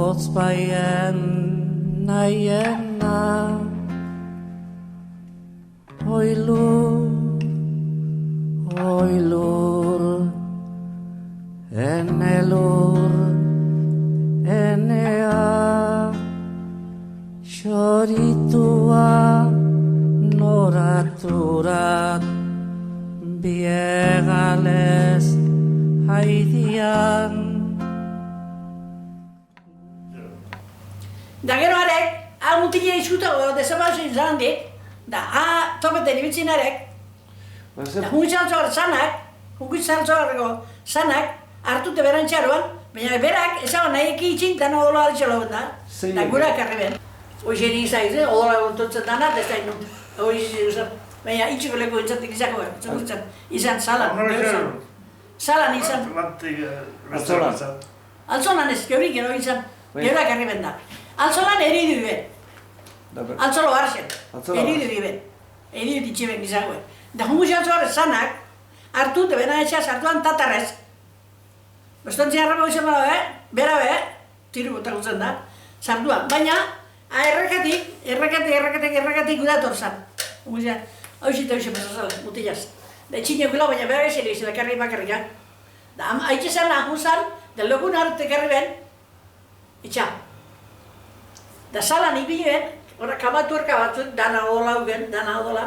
hotz baien naiena. Oi lur, ene lur, enea, xoritua noraturat, biegales haidian. Da gero arek, mutila izkutago desabauzen zandik, da topeten ibiltzen arek, da hungitzaltzoar sanak, hartute berantxaroan, baina berak ezago nahi ekitzin dana odola altxalo da, da gura karri ben. Hoxe nik izan izan, odola gontotzen dana, da ez da inun, baina itxiko leko entzatik izako izan salan. Salan izan. Altzolan ez, geurik gero izan, gero karri ben da. Altzolan eridu ben. Altzolo hartzen, eridu ben. Eridu ditxiben izangoen. Da hungitzaltzoar sanak, hartute bena etxaz hartuan tatarrez. Bastontzia harrapa izan bera tiru botakutzen da, sartuan. Baina, errakatik gudator zan. Hauxita pasazala, mutilaz. Da etxinio gula, baina bera esile izela karri bakarrika. Da haitxe zan ahuzan, da lokun hartu karri ben, etxa. Da salan ibiluen, kamatu batzuk, dana odola,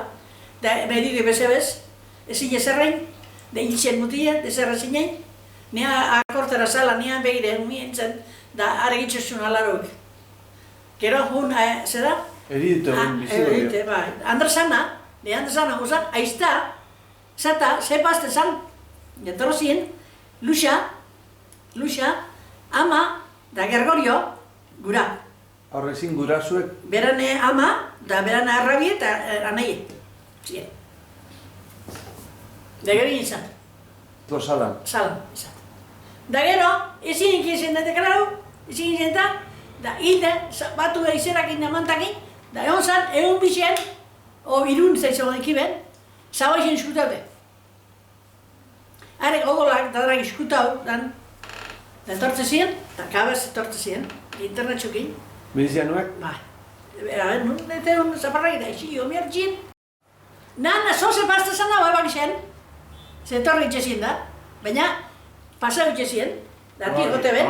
da medidu bezebez, ezin ezerrein, da hiltzen mutila, dezerra zinen, nea akortara sala, nea begire, mientzen, da aregitxosun alaroik. Gero hun, zera? Eridute hon biziko dira. Eridute, bai. Andrzana guzan, aizta, zata, zepazte zan, getorro zien, Luxa, ama, da Gergorio, gura. Horrezin gurazuek? Berane ama, da berane arrabi eta anaie. Zien. Da gero izan. Salan? Salan, izan. Da gero, ezin ikizien da dekarau, ezin ikizien da hilde, batu izerak indamantakin, da egon zan, egun bizien, o irun zaizagoen ekiben, zabaixen eskutaute. Arek odolak dadrak eskutau, dan tortze ziren, da kabez tortze ziren, internetxukin. Milizianuek? Ba, nete hon zaparrak da, isi omiartxin. Nana, zoze pasta zan dago ebak zen, ze torri itxezien da, baina pasau itxezien, da ati jote ben,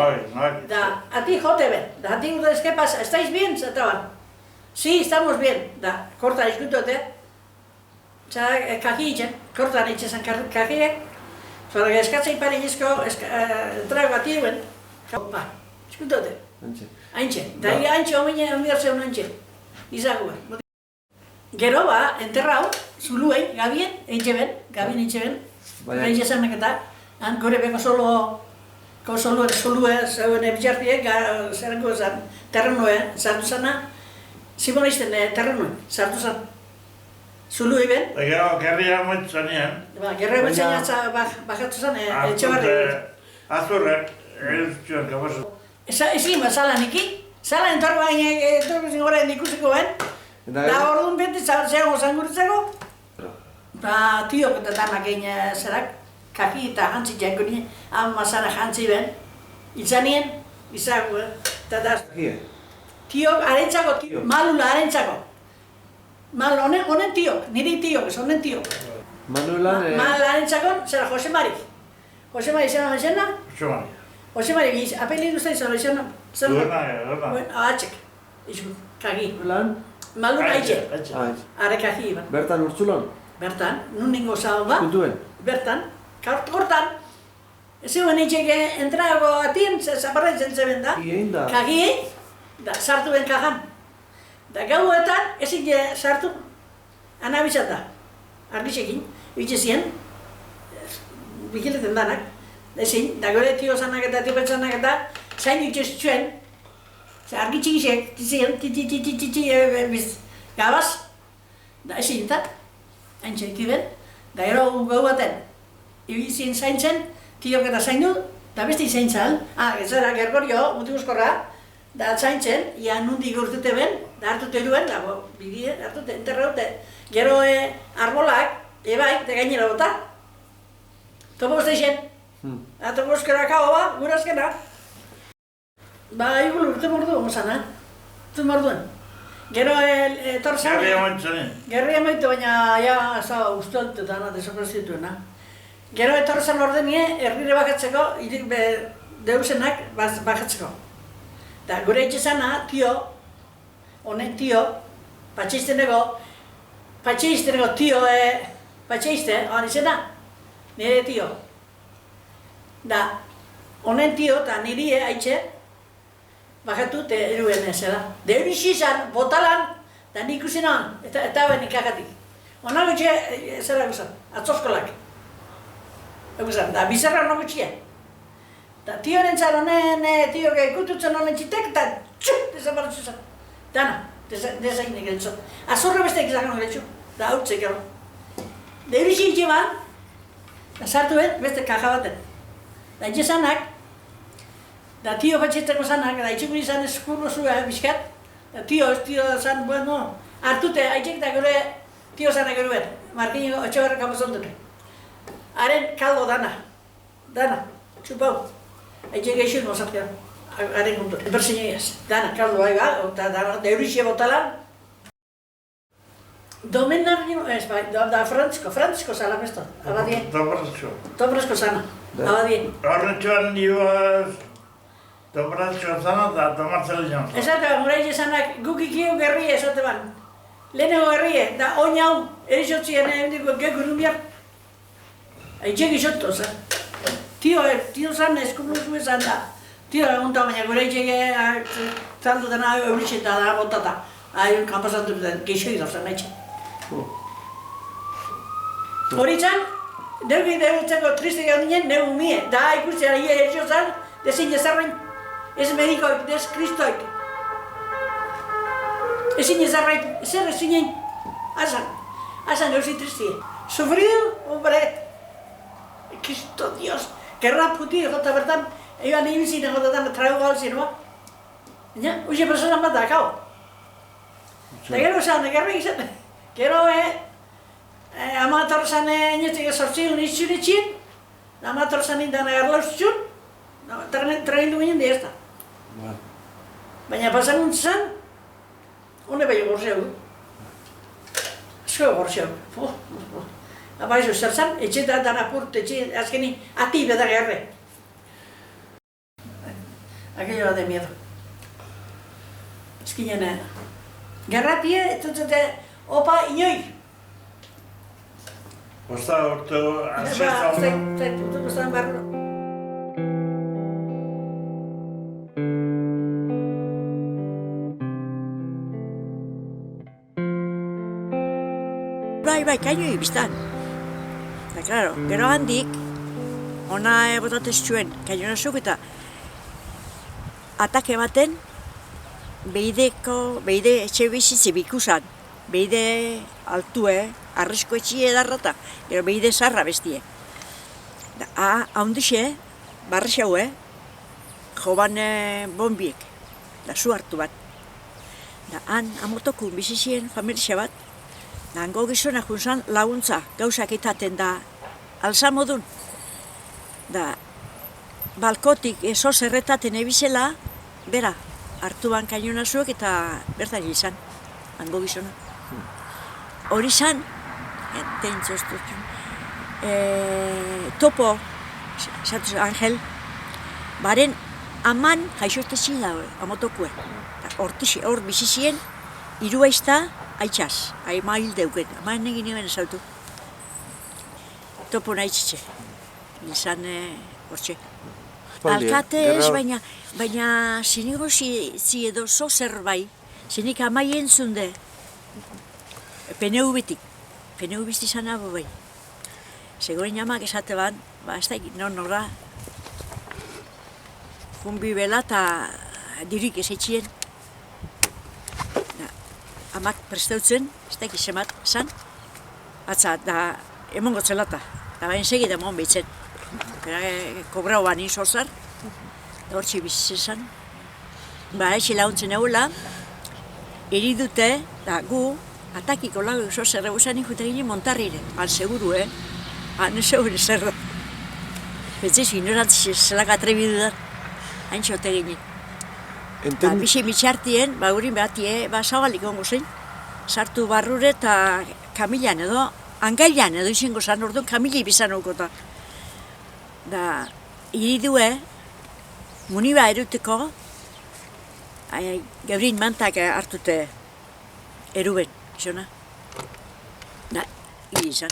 da ati guta ezke pasa, ¿estáis bien? Zataban. Sí, estamos bien, da, kortan eskutote, kaki itxen, kortan itxezan kakiek, zora eskatzei pari izko, trago ati duen, ba, eskutote. Haintxe, da haintxe omiartzen haintxe, izagua. Gero ba, enterrau, zuluei, gabien eitxeben, haintxe zanak eta, gore beko solue zeuen ebitxartiek, zerango zan, terrenue, sartu zana, Simonisten terrenuen, sartu zan. Zuluei ben. Gero, gerria moitu zanean. Gerria moitu zanean bajatu zan, etxebarri. Azurrek, zuen kabazu. Ezin bat salan iki, salan entorko zingora ikusiko ben, da orduan beti zeago zanguritzeko. Ba, tiok eta danak egin zerak, kaki eta jantzi janko nien, ama zara jantzi ben, itzanien, izago, eta da. Tiok, arentzako, malula arentzako. Honen tiok, niri tiok, ez honen tiok. Manuelan? Mal arentzako, zera Jose Mari. Jose Mari zena mazena? Jose Mari. Jose Mari, apelidu usta izan izan? Duerna. Atxek, izan, kagi. Lan? Malun haitxe. Are kagi iban. Bertan urtzulan? Bertan, nun ningo zaun ba? Kuntuen? Bertan, kortan. Ez zuen itxek entrago atien, zaparraitzen zeben da. Kagien da? Kagien, da sartu ben kajan. Da gauetan, ezin sartu, anabizat da. Argitzekin, bitxezien, bikileten danak. Ezin, da gore tio zanak eta tio pentsanak eta zain dituz zuen, argitxikisek, gabaz, da ezin eta, haintxe ikiben, da gero gau baten, ibizien zaintzen, tiok eta zaindu, da beste zaintzan, ez Gergorio, mutiguzkorra, da zaintzen, ia nundik urtute ben, da hartute duen, da bidie, hartute, enterraute, gero arbolak, ebai, da gainera bota, topo bosteixen. Eta guzkera kau ba, gurazkena. Ba, igual urte mordu gozan, urte morduen. Gero etorzan... Gerria moitzanen. Gerria moitu, baina ja, ustolt eta desoprezituena. Gero etorzan ordenie, herrire bakatzeko, deusenak bakatzeko. Da, gure etxezana, tio, honen tio, patxeisteneko tio, patxeiste, hori izena, nire tio. Da, honen tio eta niri haitxe, bakatu eta eruen ez, da. Da hori xizan, botalan, da nik usinan, eta ben ikakatik. Ona gutxe, zera guzan, atzoskolak. Guzan, da bizarra hona gutxia. Da tio nintzen honen, tio ikututzen honen txitek, eta txuk, desaparatzu zen. Dana, desainik gaitzot. Azurra beste egizak hona gaitzu, da hautzek gero. Da hori xintxe ban, da sartu beste kaja baten. Da itxezanak, da tio patxeteko zanak, da itxekun izan eskurro zua bizkat. Da tio zan, bueno, hartute, aitzek da gure tio zanak gure markiniko etxebarra kapazondute. Haren kaldo dana, txupau. Aitzek geixun mozatkean, haren gundu, berzineiaz. Dana, kaldo haiga, eta dana, da eurixe botalan. Domenar gino, ez bai, da Frantzko zala besto, abadien. Dobrazko zana, abadien. Horretxoan nioaz, Dobrazko zana eta Tomartzeli jantzua. Esate ban, gure zanak guk ikio gerrie esate ban. Lehenengo gerrie, da oin hau, erizotzien egindiko gekuru biar. Aitzek izotu, Tio zan eskublu zuen zan da. Tio egunta baina gure itxeke zaldu dena eurixeta da botata. Aion kanpazatu duten, geixo idazan nahi txan. Hori txan, deugi deutzeko triste gau nien, neu mie. Da ikusten ari erizio zan, dezin ezarren, ez medikoik, ez kristoik. Ezin ezarren, zer ezinen, asan gauzi tristie. Sufrido, hombre, Cristo Dios, gerra puti jota bertan, eban egin zine jotetan traigo galzien, ba? Baina, uxe personan bat dakau. Eta gero zan, gerra izan, gero amator zan inetik sortziun izun itxin, amator zan indan agarlauz txun, traindu ginen di ez da. Baina pasan zan, une bai gorzeu. Asko gorzeu. Abaizu zer zan, etxetan apurt, azkeni ati beda gerre. Aquello de miedo. Eskinen, gerratie, etutzete, opa inoi. Osta urte, Urte guztan barro. Bai, kainoi biztan. Eta, klaro, gero handik, ona botatez zuen, kainona zuk eta atake baten, beide etxe bizitze bikusan, beide altue, arrisko etxie edarrata, gero beide zarra bestie. Haundixe, barri xaue, joban bombiek, da zu hartu bat. Da han, amotokun bizizien familia bat, da hango gizona junzan laguntza, gauzak etaten da alza modun. Da, balkotik ezo zerretaten ebizela, bera, hartu ban kainona zuek eta bertan izan, hango gizona. Hori izan, topo, zatuz Angel, baren aman jaixotezi da, amotokue. Hor bizizien, irua izta, aitzaz, haima hil deuken, haman egin nioen ezautu. Topo nahi txitxe, izan hortxe. Alkate ez, baina zinigo zi edo zo zerbait, zinik amai entzunde, PNV-tik, PNV-bizti izan abo bai. Segoen jamak esate ban, ez da egin, nora, junbi bela eta dirik ez etxien. Amak prestautzen, ez da egizemat, zan, atza, da emongo zelata, da bain segida mon behitzen. Kobrau bani sozar, da hortxe bizitzen zan. Ba, eixi launtzen egola, eri dute, da gu, atakiko lau oso zerra guzan ikute ginen montarrire, han seguru, han segure zerra. Betziz, ignorantziz zelak atrebidu da, hain txote ginen. Bixi mitxartien, urin behatie, zabalik ongo zein. Sartu barrure eta kamilan edo, angailan edo izango zan, orduan kamili bizan okota. Da, iridue, muniba eruteko, geurin mantak hartute eruben, izona. Da, hiri izan.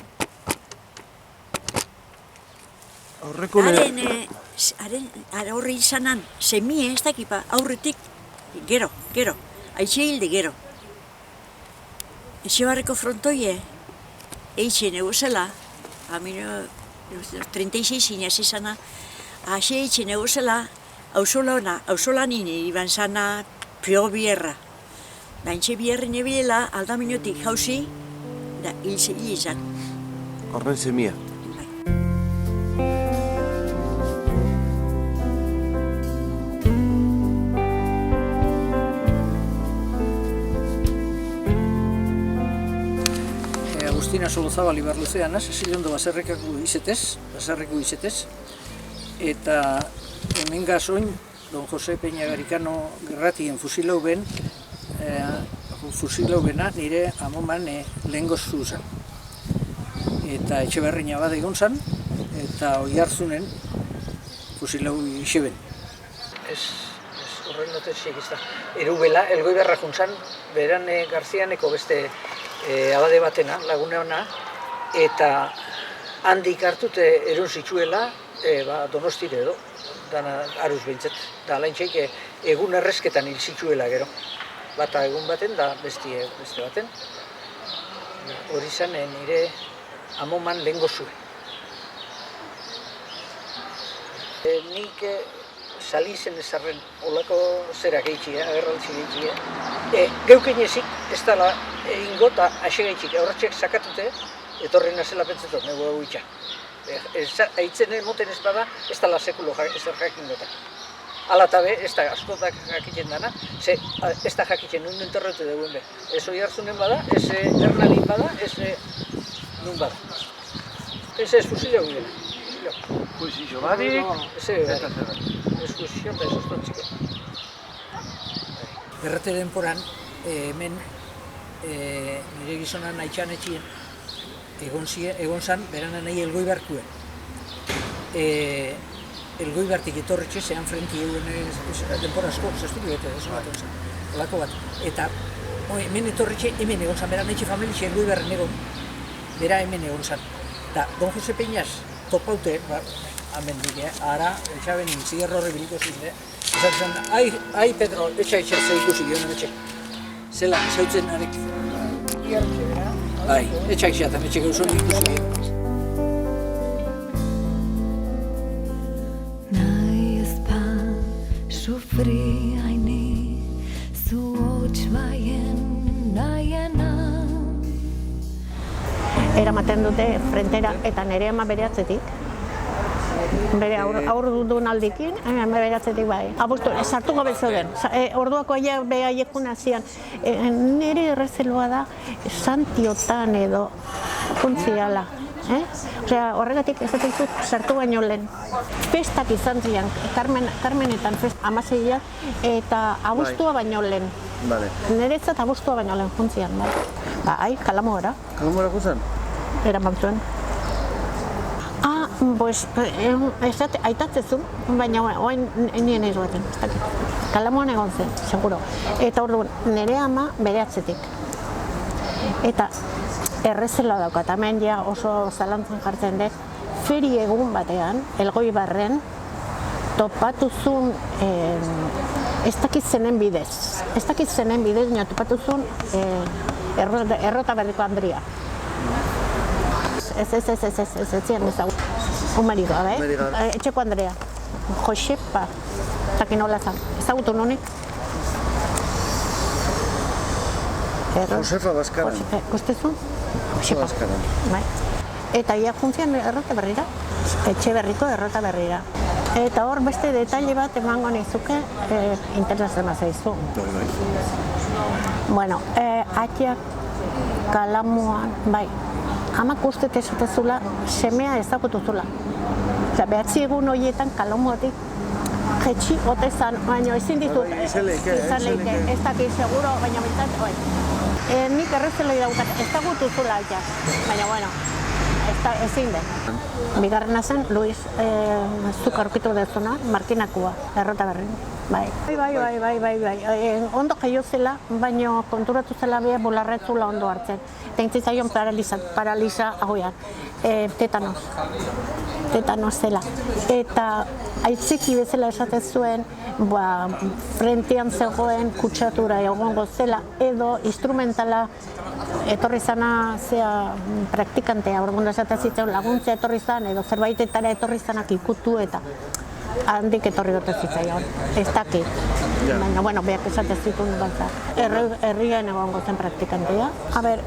Aurreko Haren horre izanan, semie ez dakipa, aurretik, gero, haitxe hilde gero. Eze barreko frontoie, eitzen eguzela, amino, 36 inaz izana, haxe eitzen eguzela, hauzola nini, iban zana, prio bierra. Da, entxe bierri nebilela, aldaminotik jauzi, da, hil izan. Horren semia. Agustina Solozabal Ibarluzean, Sesilondo baserreko izetez, eta hemen gazoin, Don Jose Peña Garicano gerratien fusilaubena nire amoman lehengo zuzan. Eta Etxeberrina bat egon zan, eta Oiartzunen fusilau iseben. Ez horren notezik ez da. Erubela, Elgoibarra juntzan, beran Garzianeko beste abade batena, lagune ona, eta handik hartute erun zitsuela Donostire edo, dana aruz behintzet. Da alaintxeik egun errezketan hil zitsuela gero. Bata egun baten da beste baten. Hori zen nire amoman lehengo zuen. Nik salizen ezarren olako zera gehiagia, agerraltzi gehiagia. Geuken ezik, ez dala ingo eta ase gaitxik, aurratxek sakatute, etorren nazela pentsetot, nego egu itxa. Aitzen moten ez bada, ez dala sekulo ezer jakin gota. Ala eta be, ez da askotak jakitzen dana, ez da jakitzen nun enterrote duguen be. Ez Oiartzunen bada, ez Hernalin bada, ez nun bada. Ez fusileo gudela. Fusilio barik, eta eskusio eta esostotziko. Berrete denporan, hemen nire gizonan naitxan etxien egon zan, beranan nahi Elgoibarkuen. Elgoibartik etorretxe, zehan frenti eguen denpora asko, zaztuko bete, oso bat egon zan, olako bat. Eta hemen etorretxe, hemen egon zan, beran etxe familie Elgoibarren egon, bera hemen egon zan. Eta Don Jose Peñas topaute, amendik, ara, etxaben zigarro horre biliko zinde. Esatzen zan, ai Pedro, etxa ze ikusi gionen etxe. Zela, zautzen arek. Bai, etxak xeatan, etxe gauzon ikusi gionen. Sufri haini, zu hots baien nahiena. Eramaten dute frentera eta nire ama bere atzetik. Bere aurdun aldikin, bere atzetik bai. Abustu, sartuko betzoden. Orduako behaiekun hazian. Nire errezeloa da santiotan edo kuntziala. Osea, horregatik ez dut sartu baino lehen. Festak izan zian, Carmenetan amaseia eta abuztua baino lehen. Niretzat abuztua baino lehen juntzian, bai. Bai, Kalamora. Kalamora guzan? Eraman zuen. Pues, aitatzezun, baina oain nien ez baten. Kalamoan egon zen, seguro. Eta orduan, nire ama bere atzetik. Eta errezela daukat, hemen ja oso zalantzan jartzen dut, feri egun batean, Elgoibarren, topatuzun, ez dakit zenen bidez. Ez dakit zenen bidez, nio topatuzun Errotaberriko Andria. Ez zian ezagut. Umeriga, etxeko Andrea. Josepa, takin hola zan. Ezagutu nonik? Josefa Baskaran. Guztezun? Josefa Baskaran. Eta ia juntzian Errotaberrira, Etxeberriko Errotaberrira. Eta hor beste detalle bat emango nizuke interesema zaizu. Bueno, atiak Kalamuan, bai, amak ustet esatezula semea ezagutuzula. Osea, behatzi egun horietan Kalamuatik jetxi otezan, baina ezin ditut. Izan leike, Izan leike, ez dakit seguro, baina bintzat, nik errezeloi daukat, ez da gutu zula ja, baina bueno, ezin den. Bigarrena zen, Luis, zuk aurkitu dezuna, markinakua, errota berrin. Bai, ondo jaio zela, baina konturatu zela bia bularretzula ondo hartzen. Tentzitzaion paralisa hauean, tetanos zela. Eta aitziki bezala esaten zuen, frentean zegoen kutsatura egongo zela, edo instrumentala etorri zana zea praktikantea, orduan esaten zitzen laguntzea etorri zan, edo zerbaitetara etorri zanak ikutu eta handik etorri gote zitzaion, ez dakit. Baina, bueno, beak esaten zituen gauza. Herrian egongo zen praktikantea. A ber,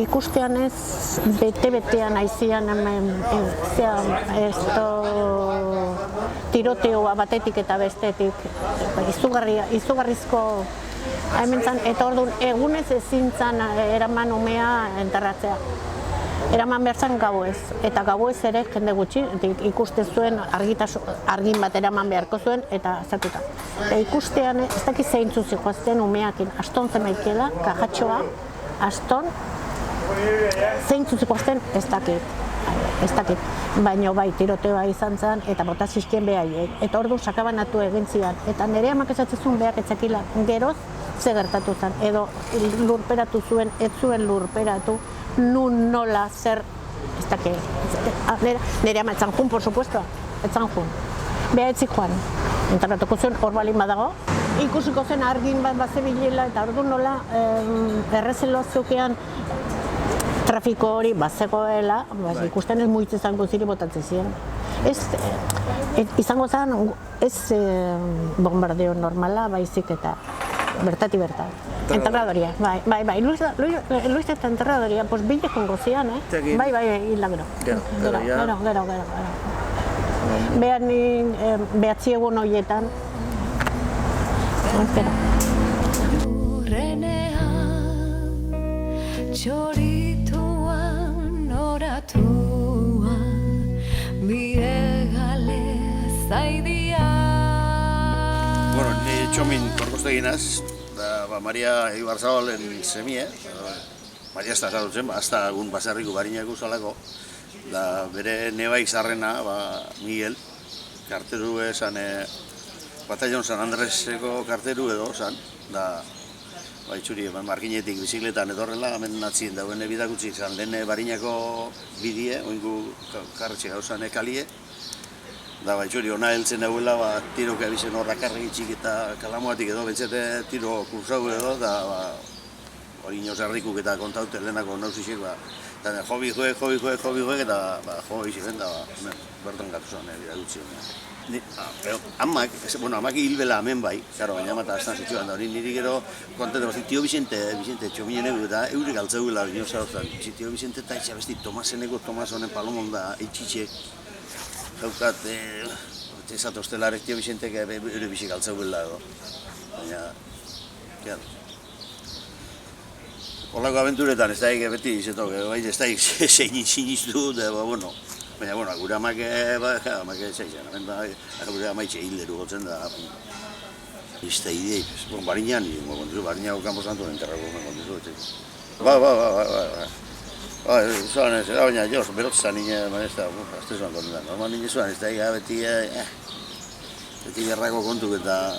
ikustean ez, bete-betean aizian hemen, tiroteoa batetik eta bestetik, izugarrizko hemen zan, eta orduan egunez ezin zan eraman umea enterratzea. Eraman behar zen gauez, eta gauez ere jende gutxi ikuste zuen argin bat eraman beharko zuen eta zatuta. Ikustean ez dakit zeintzu zikoazten umeakin, aston zemaikiela, kajatxoa, aston, zeintzu zikoazten ez dakit. Baina bai, tiroteoa izan zen eta bota zizkien behaiek. Eta ordu sakabanatu egin zian. Eta nire amak esatzen zuen behak etzakila geroz ze gertatu zen. Edo lurperatu zuen, ez zuen lurperatu, nun nola zer, ez dakit. Nire ama etzan jun, por supuesto, etzan jun. Beha etzik joan. Enterratuko zuen hor balin badago. Ikusiko zen argin bat bazebilela eta ordu nola errezelo zukean trafiko hori bazegoela, ikusten ez muitz izango ziri botatzen ziren. Izango zen, ez bombardeo normala, baizik eta bertati bertat. Enterradoria, bai, Luis eta enterradoria, pues bile kongo zian, bai, hila gero. Gero. Behatzi egun horietan. Espera. Txorituan oratuan biegale zaidia. Bueno, ni txomin korkosteginaz, Maria Ibarzabalen semie, Maria ez da zadutzen, hasta egun baserriko barinako zalako, da bere nebaik zarrena, Miguel, karteru esan, Batallon San Andreseko karteru edo zan, da itxuri, markinetik bizikletan edorrela, hemen natzien dauen bidakutzik zan, lehen barinako bidie, oingu karretxe gauzan kalie, da itxuri, ona heltzen dauela, tiroka ebizen horrak arregitxik eta kalamoatik edo, bentsete tiro kursau edo, da hori inoz errikuk eta kontaute lehenako nauzixek, eta jobi joek, eta jobi ziren, da bertan gatu zan bidakutzik. Amak hilbela hemen bai, baina amata astan zitzuan da, hori niri gero kontatu bazik, Tio Vicente txominen egu eta eurik altzeuela bino zauzan. Tio Vicente eta itxabesti Tomaseneko, Tomas honen palomon da, eitxitxek, jaukat, ezat ostelarek Tio Vicentek eure bisik altzeuela edo. Baina, holako abenturetan ez daik beti izetok, ez daik zein sinistu, bueno. Baina, gure amak zaizan, gure amaitxe hilderu gotzen da, izta idei, barinan, barinako kanpo santu enterrako kontizu. Zoan ez, baina joz, berotzan nire, azte zoan kontutan, normal nire zoan ez da, beti gerrako kontuk eta,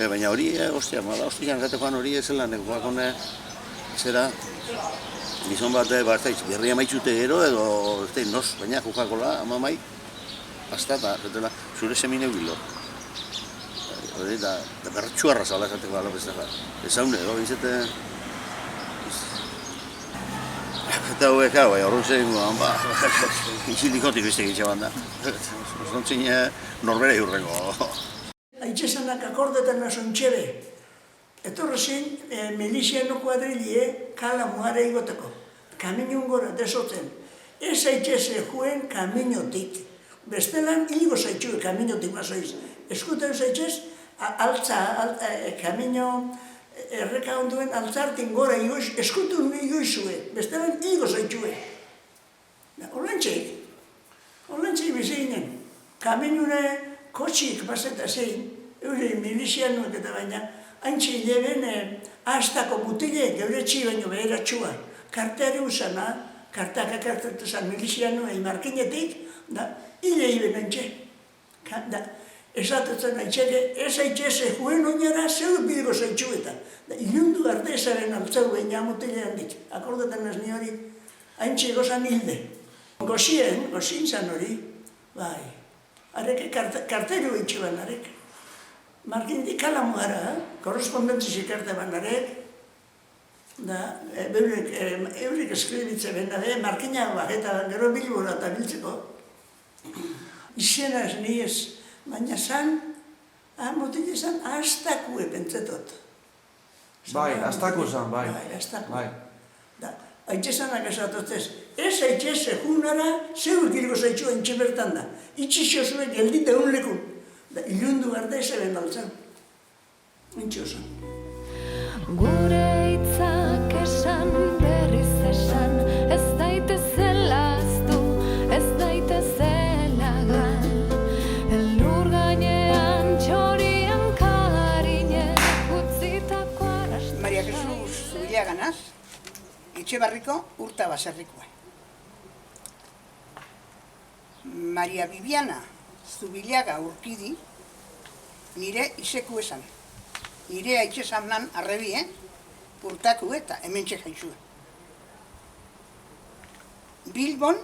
baina hori, hostian gatekoan hori ezela, nekoakone, zera, gizon bat, berria maitzute gero edo, nos, baina jukakola, amamai, hasta eta zure semine bilo. Eta bertxuarra zala esateko ala bezala. Ezaune, bizete... Eta hauek hau, horren zein guan, izilikotik beste gitzaban da. Zontzin norbera jurreko. Aitzesanak akordetan nason txebe. Etorra zen, miliziano kuadrilie kala muare igoteko. Kaminun gora, desotzen. Ez aitzese juen kaminotik. Bestelan, hiligo zaitxue kaminotik mazoiz. Eskutan zaitzez, kamino erreka onduen altzartin gora igoiz, eskutun igoizue. Bestelan, hiligo zaitxue. Horrentxeik bizinen. Kaminune kotxik paseta zein, eure milizianuak eta baina, haintxe hileben hastako mutilek geure baino beheratxua. Karteari usana, kartaka kartatu zan milizianua imarkinetik, da, hile hiben haintxe. Esatetzen haintxeke, ez haintxe juen oinara zeu bideko zaitxuetan. Ilundu ardezaren altzau baina mutilean dit. Akordetan ez ni hori, haintxe gozan hilde. Gozin zan hori, bai. Areke karteru haintxe ban arek. Markinetik kalamu gara, korrespondentziz ikarte ban arek. Da, eurek eskribitze ben da, markina eta gero bilbora eta biltzeko. Izena ez ni ez, baina zan, motile zan, hastakue pentsetot. Bai, hastaku zan, bai. Bai, hastaku. Bai. Da, haitxe zanak esatotzez, ez haitxe zehunara, zeu ikiriko zaitxua intxe bertan da. Itxixo zuen geldita unlekun. Da, ilundu garda ez eben altzan. Intxe osan. Gure hitzak esan, berriz esan, ez daitezela aztu, ez daitezela gal. Elur gainean txorian karinek utzitako arrastak. Maria Jesus Zubillaganaz, Etxebarriko Urta Baserrikoa. Maria Bibiana Zubillaga Urkidi, nire izeku esan. Nire haitxe zamnan arrebie, urtaku eta hementxe jaizue. Bilbon,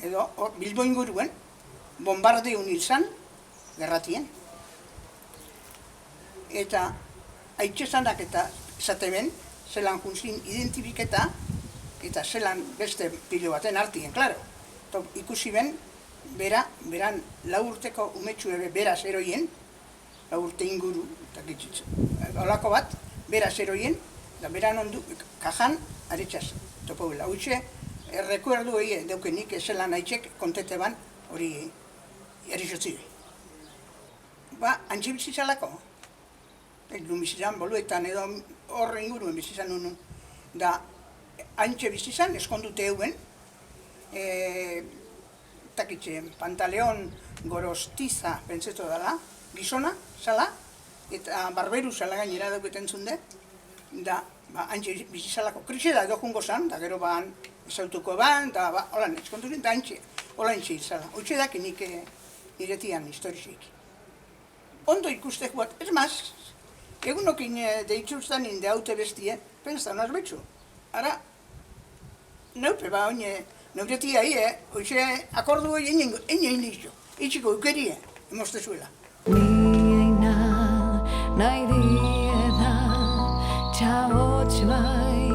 edo Bilbo inguruen, bombardeun izan, gerratien. Eta haitxe zanak eta esateben, zelan junzin identifiketa, eta zelan beste pilo baten artien, klaro. Ikusi ben, beran 4 urteko umetxu ebe beraz eroien, 4 urte inguru, eta olako bat, beraz eroien, da beran ondu, kajan, aretxaz, topauela. Hoitxe, errekuerdu egin deukenik zelan haitxek kontete ban hori erixotzi. Ba, antxe bizitzalako. Egin bizitzan, boluetan edo horre inguruen bizitzan unun. Da, antxe bizitzan, eskondute euen, takitxe, pantaleon gorostiza pentseto dela, gizona, zala, eta barberu zala gainera dauketen zunde, da, antxe bizitzalako krise da edo jungo zan, da gero ban ezautuko ban, da, holan, eskonturin, da antxe, hola antxe izala. Hoitxe dak nik niretian historizik. Ondo ikustek bat, ez maz, egunokin deitzuztan inde haute bestie, penstan azbetxu. Ara, neupe ba, oine, neuretia hoitxe akordu hori egin nixo, itxiko ukerie, emostezuela. Nieina nahi dieda txaotx bai,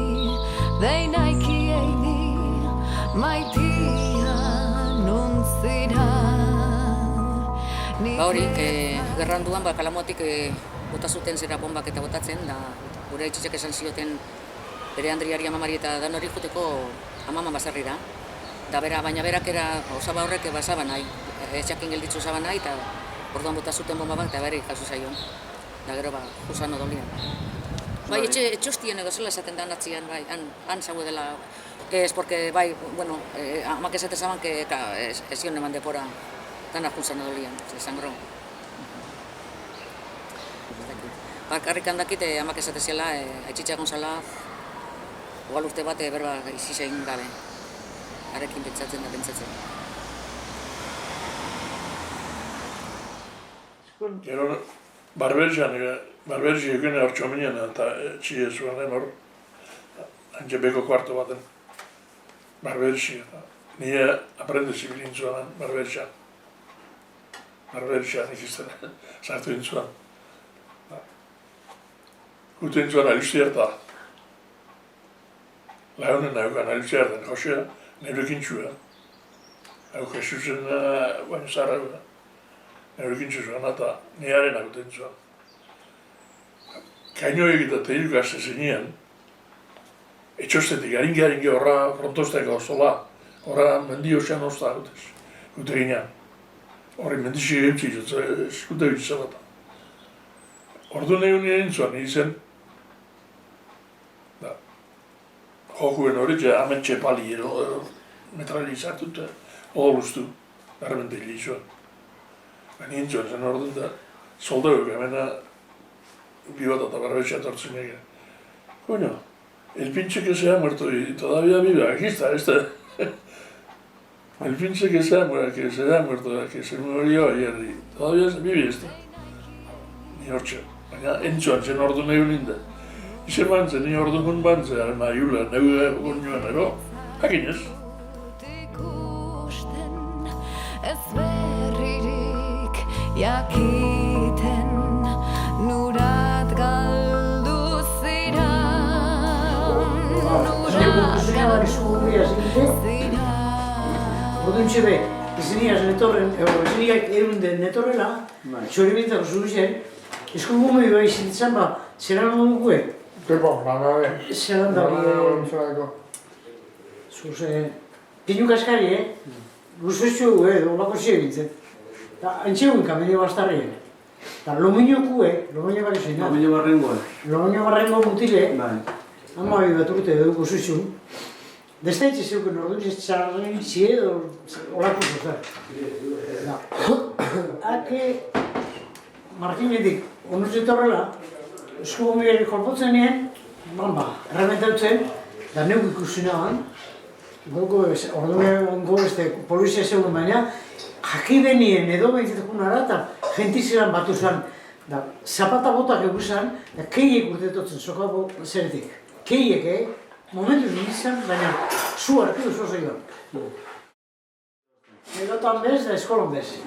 deinaiki eidi maitia nuntzira. Hori, gerranduan kalamotik bota zuten zera bombak eta botatzen, da gure etxitxak esan zioten bere Andriari amamari eta dan hori juteko amaman baserrira. Da baina berak osaba horrek basaba nahi, etxakin gelditzu osaba nahi, eta orduan bota zuten bomba bat, eta bere jaso zaion. Da gero usan odolian. Bai, etxostien edo zela esaten da natzian, bai, han zago dela. Ez, porque, bai, bueno, amak esate zaban, que ez zion eman depora dana junzan odolian, sangro. Bakarrik handakit, amak esate zela, Aitzitzia Gonzala, ogal urte bat, berba, izizein gabe. Arekin pentsatzen da, pentsatzen. Gero, barberzi egin hor txominen eta txie zuen hor, hantxe beko kuarto baten, barberzi. Nire aprende zibilin zuen barberzan. Barberzan ikizten, sartu intzuan. Gute intzuan alustiarta. Lagunen nahukan alustiartan, Josea, nerekin txua. Hau Jesusen baino zarra gura. Nerekin txuzuan eta niaren aguten zuan. Kaino egita eta hiru gazte zinean, etxostetik, haringi horra frontosteko zola, horra mendi osean ozta agutez, gute ginean. Horri mendixi egin eskute bitzela eta. Ordu negun nire zuan, nire zen, jokuen hori, ametxe pali metralizatut, hor guztu, garramentek lizuan. Nintzen zen orduan da, soldaduk hemena bi bat eta barbetxe atortzen egin. Coño, el pinche que se ha muerto y todavía vive, aquí está, El pinche que se ha muerto, que se murió ayer y todavía vive este. Ni hortxe, baina entzuan zen orduan egun inda. Ize bantzen, ni orduan bantzen, maiula, neu egun joan ero, hakin ez. Ez berririk jakiten nurat galdu ziran, nurat galdu ziran. Orduntxe be, izeniaz netorren, izeniak erunden netorrela, txorimentako zubizen, eskugume bai zintzen ba, zelan ondukue? Tipo, bagabe. Zelan da bie... Zuze... Tinuk askari, Guztotxo olako ziegintzen. Antxegun kamenio bastarrien. Lominokue, lominio barri da. Lominio barrengoa. Lominio barrengo mutile, hama bi bat urte edo guztotxun. Destaitze zeuken orduan ez txarren zie edo olako zuzer. Hake Martinetik onurtzet horrela, eskubomiari kolpotzen nien, errementautzen, da neuk ikusi nahan, orduan beste polizia zegoen baina, jakibenien edo behitzetakun ara eta gentizeran batu zen, zapata botak eguzan, keiek urtetotzen sokako zeretik. Keiek, momentuz nintzen, baina zu hartu oso zeidan. Egotan bez da eskolon bez.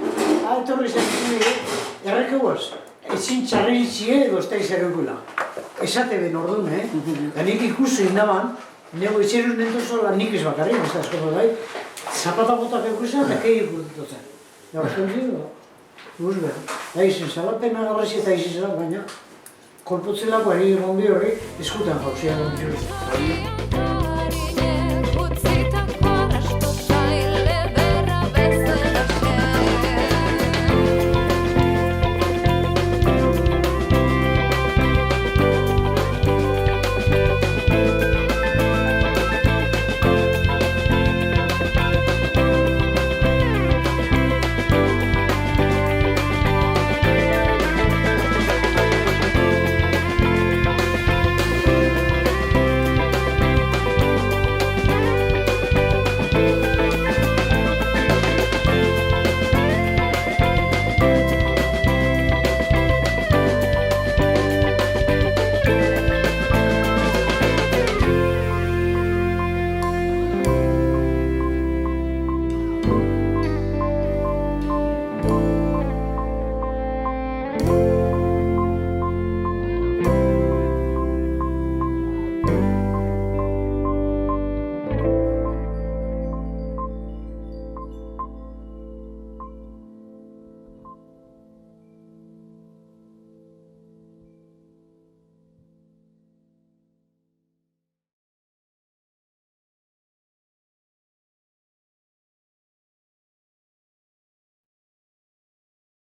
Etorri zen errekeguaz, ezin txarritzie edo ez da izarukula. Esate ben orduan, da nik ikusi indaban, nego etxeruz nentozola nik ez bakarri, ez da eskola bai, zapata botak eguzan eta keiek urtetotzen. Gauzten zidu, guz behar. Da izin zalapen agarrezi eta izin zala, baina kolpotzelako ari egon bi horri eskutan jauziak.